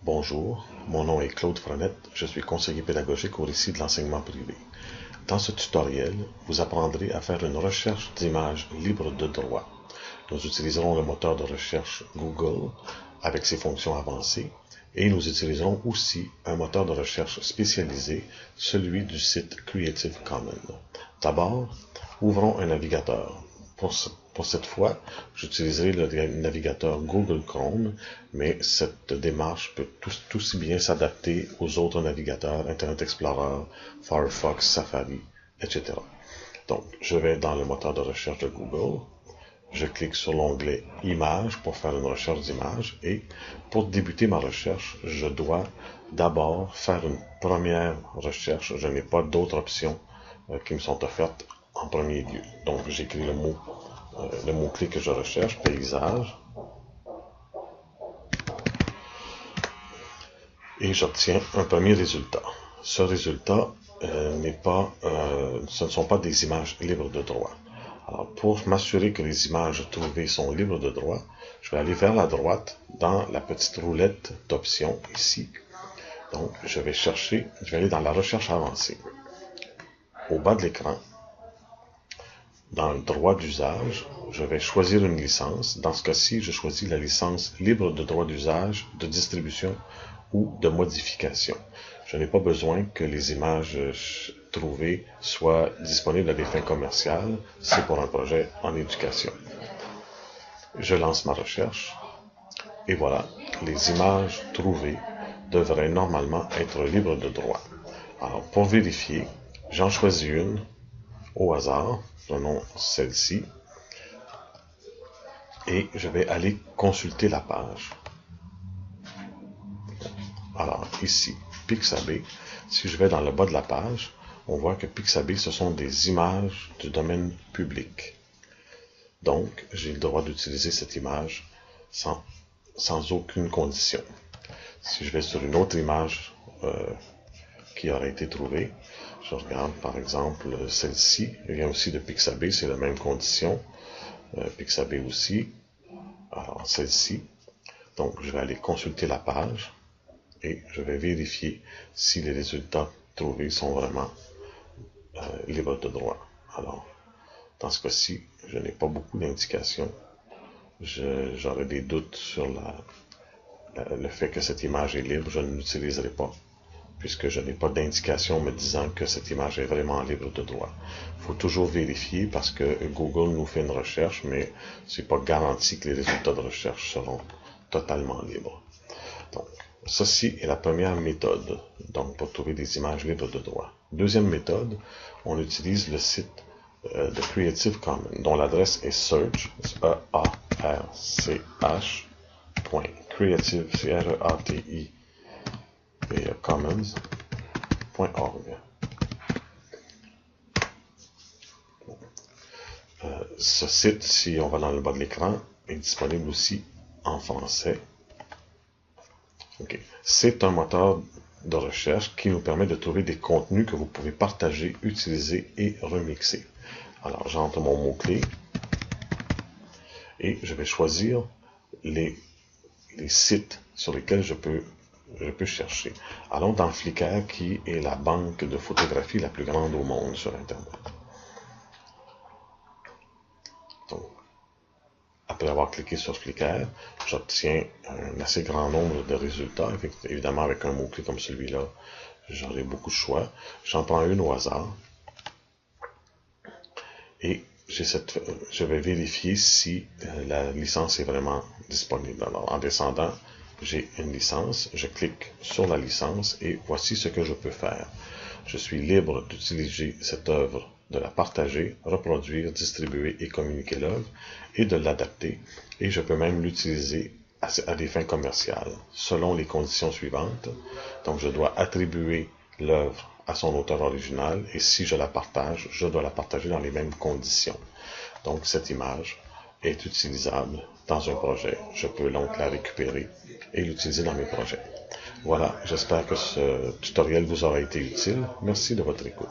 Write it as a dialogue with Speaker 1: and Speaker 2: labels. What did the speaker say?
Speaker 1: Bonjour, mon nom est Claude Frenette, je suis conseiller pédagogique au récit de l'enseignement privé. Dans ce tutoriel, vous apprendrez à faire une recherche d'images libre de droit. Nous utiliserons le moteur de recherche Google avec ses fonctions avancées et nous utiliserons aussi un moteur de recherche spécialisé, celui du site Creative Commons. D'abord, ouvrons un navigateur. Pour cette fois, j'utiliserai le navigateur Google Chrome, mais cette démarche peut tout aussi bien s'adapter aux autres navigateurs, Internet Explorer, Firefox, Safari, etc. Donc, je vais dans le moteur de recherche de Google, je clique sur l'onglet Images pour faire une recherche d'images et pour débuter ma recherche, je dois d'abord faire une première recherche. Je n'ai pas d'autres options qui me sont offertes en premier lieu. Donc, j'écris le mot-clé que je recherche, paysage, et j'obtiens un premier résultat. Ce résultat ce ne sont pas des images libres de droit. Alors, pour m'assurer que les images trouvées sont libres de droit, je vais aller vers la droite dans la petite roulette d'options ici. Donc, je vais aller dans la recherche avancée. Au bas de l'écran, dans le droit d'usage, je vais choisir une licence. Dans ce cas-ci, je choisis la licence libre de droit d'usage, de distribution ou de modification. Je n'ai pas besoin que les images trouvées soient disponibles à des fins commerciales. C'est pour un projet en éducation. Je lance ma recherche et voilà, les images trouvées devraient normalement être libres de droit. Alors, pour vérifier, j'en choisis une au hasard. Prenons celle-ci et je vais aller consulter la page. Alors ici, Pixabay, si je vais dans le bas de la page, on voit que Pixabay, ce sont des images du domaine public. Donc, j'ai le droit d'utiliser cette image sans aucune condition. Si je vais sur une autre image qui aurait été trouvée, je regarde par exemple celle-ci, elle vient aussi de Pixabay, c'est la même condition. Pixabay aussi. Alors celle-ci, donc je vais aller consulter la page et je vais vérifier si les résultats trouvés sont vraiment libres de droit. Alors, dans ce cas-ci, je n'ai pas beaucoup d'indications. J'aurais des doutes sur le fait que cette image est libre, je ne l'utiliserai pas, puisque je n'ai pas d'indication me disant que cette image est vraiment libre de droit. Il faut toujours vérifier parce que Google nous fait une recherche, mais ce n'est pas garanti que les résultats de recherche seront totalement libres. Donc, ceci est la première méthode pour trouver des images libres de droit. Deuxième méthode, on utilise le site de Creative Commons, dont l'adresse est search, .creative, commons.org. Ce site, si on va dans le bas de l'écran, est disponible aussi en français. Okay. C'est un moteur de recherche qui nous permet de trouver des contenus que vous pouvez partager, utiliser et remixer. Alors, j'entre mon mot-clé et je vais choisir les sites sur lesquels je peux chercher. Allons dans Flickr, qui est la banque de photographie la plus grande au monde sur Internet. Donc, après avoir cliqué sur Flickr, j'obtiens un assez grand nombre de résultats. Évidemment, avec un mot-clé comme celui-là, j'aurai beaucoup de choix. J'en prends une au hasard. Et je vais vérifier si la licence est vraiment disponible. Alors, en descendant, j'ai une licence. Je clique sur la licence et voici ce que je peux faire. Je suis libre d'utiliser cette œuvre, de la partager, reproduire, distribuer et communiquer l'œuvre et de l'adapter. Et je peux même l'utiliser à des fins commerciales, selon les conditions suivantes. Donc, je dois attribuer l'œuvre à son auteur original et si je la partage, je dois la partager dans les mêmes conditions. Donc, cette image est utilisable dans un projet. Je peux donc la récupérer et l'utiliser dans mes projets. Voilà, j'espère que ce tutoriel vous aura été utile. Merci de votre écoute.